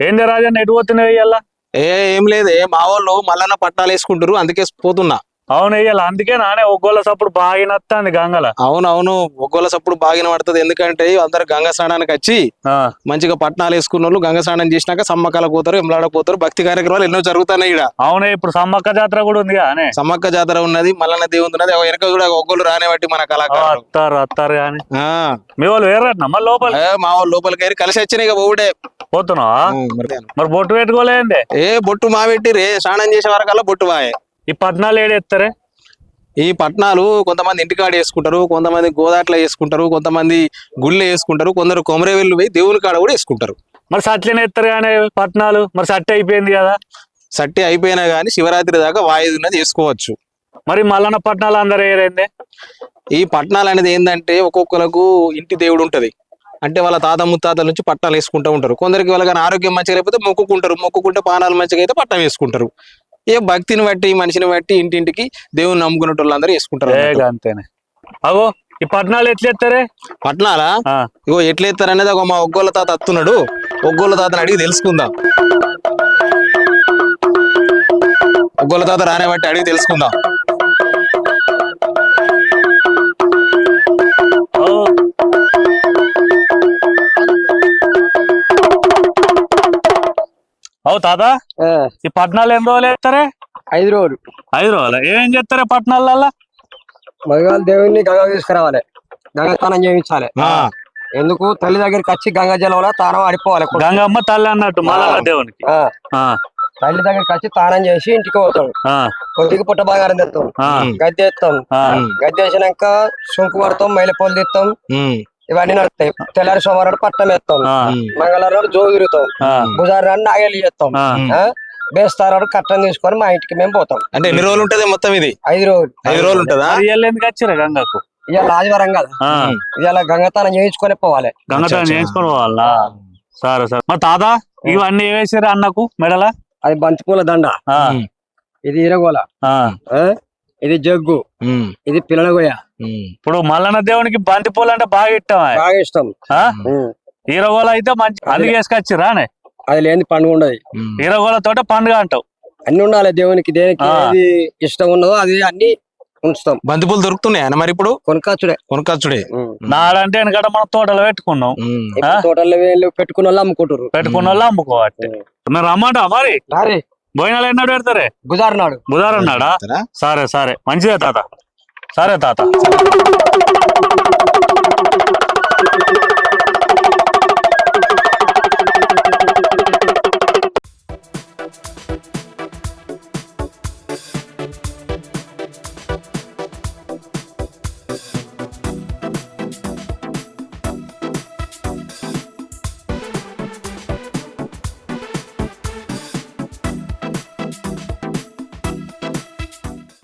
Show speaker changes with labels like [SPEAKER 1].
[SPEAKER 1] ఏంది రాజన్న ఎటు పోతున్నావు ఇయ్యాల?
[SPEAKER 2] ఏం లేదే మా వాళ్ళు మల్లన్న పట్టాలు వేసుకుంటారు అందుకే పోతున్నా.
[SPEAKER 1] అవును ఇయ్యాల అందుకే నానే ఒగ్గోళ్ళ సప్పుడు బాగా నత్తాంది గంగల.
[SPEAKER 2] అవునవును ఒగ్గోల సప్పుడు బాగా పడుతుంది. ఎందుకంటే అందరు గంగా స్నానానికి వచ్చి మంచిగా పట్నాలు వేసుకున్న వాళ్ళు గంగా స్నానం చేసినాక సమ్మక్కల పోతారు, ఎమ్లాడ పోతారు. భక్తి కార్యక్రమాలు ఎన్నో జరుగుతున్నాయి ఇక్కడ.
[SPEAKER 1] అవునే ఇప్పుడు సమ్మక్క జాతర కూడా ఉంది కానీ
[SPEAKER 2] సమ్మక్క జాతర ఉన్నది, మల్లన్న దేవుంది ఉన్నది. వెనక కూడా ఒగ్గోలు రానే బట్టి మన కళాకారులు
[SPEAKER 1] వస్తారు కానీ మీ వాళ్ళు వేరట్నా మళ్ళీ లోపల
[SPEAKER 2] మా వాళ్ళు లోపలికి కలిసి వచ్చినాయి బొవుడే
[SPEAKER 1] పోతున్నావా? మరి బొట్టు పెట్టుకోలేందే?
[SPEAKER 2] బొట్టు మా పెట్టి రే స్నానం చేసే వరకల్లా బొట్టు వాయే.
[SPEAKER 1] ఈ పట్నాలు ఏడెత్తారే?
[SPEAKER 2] ఈ పట్నాలు కొంతమంది ఇంటికాడ వేసుకుంటారు, కొంతమంది గోదాట్ల వేసుకుంటారు, కొంతమంది గుళ్ళే వేసుకుంటారు, కొందరు కొమరవెల్లు పోయి దేవుని కాడ కూడా వేసుకుంటారు.
[SPEAKER 1] మరి సట్లేనే ఎత్తారు కానీ పట్నాలు మరి సట్టి అయిపోయింది కదా.
[SPEAKER 2] సట్టి అయిపోయినా గానీ శివరాత్రి దాకా వాయిదు ఉన్నది వేసుకోవచ్చు.
[SPEAKER 1] మరి మల్లన్న పట్నాలు అందరు ఏరైందే?
[SPEAKER 2] ఈ పట్నాలు అనేది ఏంటంటే ఒక్కొక్కరికి ఇంటి దేవుడు ఉంటది. అంటే వాళ్ళ తాత ముత్తాతల నుంచి పట్టాలు వేసుకుంటూ ఉంటారు. కొందరికి వాళ్ళకి ఆరోగ్యం మంచిగా లేకపోతే మొక్కుకుంటారు, మొక్కుకుంటే పానాలు మంచిగా అయితే పట్టం వేసుకుంటారు. ఏ భక్తిని బట్టి మనిషిని బట్టి ఇంటింటికి దేవుని నమ్ముకున్న వాళ్ళందరూ వేసుకుంటారు.
[SPEAKER 1] అంతేనే. అగో ఈ పట్నాలు ఎట్లా ఎత్తారే?
[SPEAKER 2] పట్నాలా ఇగో ఎట్లా ఎత్తారు అనేది ఒక మా ఒగ్గోళ్ళ తాత అత్తున్నాడు. ఒగ్గోళ్ళ తాతని అడిగి తెలుసుకుందాం. ఒగ్గోళ్ళ తాత రానే బట్టి అడిగి తెలుసుకుందాం.
[SPEAKER 1] అవు తాత ఈ పట్నాలు ఎన్ని రోజులు వేస్తారే?
[SPEAKER 3] 5 రోజులు.
[SPEAKER 1] 5 రోజులు ఏం చేస్తారే పట్నాలల్లా?
[SPEAKER 3] మగవాళ్ళ దేవుడిని గంగ తీసుకురావాలి, గంగ స్నానం చేయించాలి. ఎందుకు తల్లి దగ్గరికి వచ్చి గంగా జలంలో తానం ఆడిపోవాలి.
[SPEAKER 1] గంగమ్మ తల్లి అన్నట్టు మల్లన్న దేవునికి.
[SPEAKER 3] తల్లి దగ్గరికి వచ్చి తానం చేసి ఇంటికి పోతాం. కొద్దిగా పుట్ట బాగారం తెస్తాం, గద్దె ఎత్తాం. గద్దె వేసినాక సుంకు పడతాం, మైలపూలు తీస్తాం. ఇవన్నీ నడుస్తాయి. తెల్లారి సోమవారం పట్టం వేస్తాం, మంగళవారం జోగు తిరుగుతాం, బుధవారం నాగేళ్ళు చేస్తాం, బేస్తారాడు కట్టం తీసుకొని మా ఇంటికి మేము పోతాం.
[SPEAKER 2] అంటే ఎన్ని రోజులు ఉంటది మొత్తం ఇది?
[SPEAKER 3] 5 రోజులు.
[SPEAKER 2] 5 రోజులు ఉంటదా?
[SPEAKER 1] ఎందుకు వచ్చారా గంగకు?
[SPEAKER 3] ఇవాళ ఆదివారం కదా, ఇవాళ గంగతానం చేయించుకొని పోవాలి.
[SPEAKER 1] గంగతానం చేయించుకొని పోవాలా? సరే సరే. మరి తాత ఇవన్నీ వేసారు అన్నకు మెడల?
[SPEAKER 3] అది బంతిపూల దండ, ఇది ఇరగోల, ఇది జగ్గు, ఇది పిల్లలగోయ.
[SPEAKER 1] ఇప్పుడు మల్లన్న దేవునికి బంతి పూలు అంటే బాగా ఇష్టం.
[SPEAKER 3] బాగా ఇష్టం.
[SPEAKER 1] ఈరగోళ అయితే మంచి అందుకు వేసుకొచ్చిరా?
[SPEAKER 3] అది లేని పండుగ ఉండదు.
[SPEAKER 1] ఈరగోళ తోట పండుగ అంటావు.
[SPEAKER 3] అన్ని ఉండాలి దేవునికి, దేనికి ఏది ఇష్టం ఉన్నదో అది అన్ని ఉంచుతాం.
[SPEAKER 2] బంతిపూలు దొరుకుతున్నాయి మరి ఇప్పుడు? కొనుకొచ్చుడే.
[SPEAKER 1] నాడంటే వెనకట మనం తోటలో పెట్టుకున్నాం.
[SPEAKER 3] తోటలో పెట్టుకున్న వాళ్ళు అమ్ముకుంటారు,
[SPEAKER 1] పెట్టుకున్న వాళ్ళు అమ్ముకోవాలి. మీరు రమ్మంటా మరి భోజనాలు ఎన్నడు పెడతారే?
[SPEAKER 3] బుధవారం నాడు.
[SPEAKER 1] బుధవారం నాడా? సరే సరే మంచిదే తాత. సరే తాత.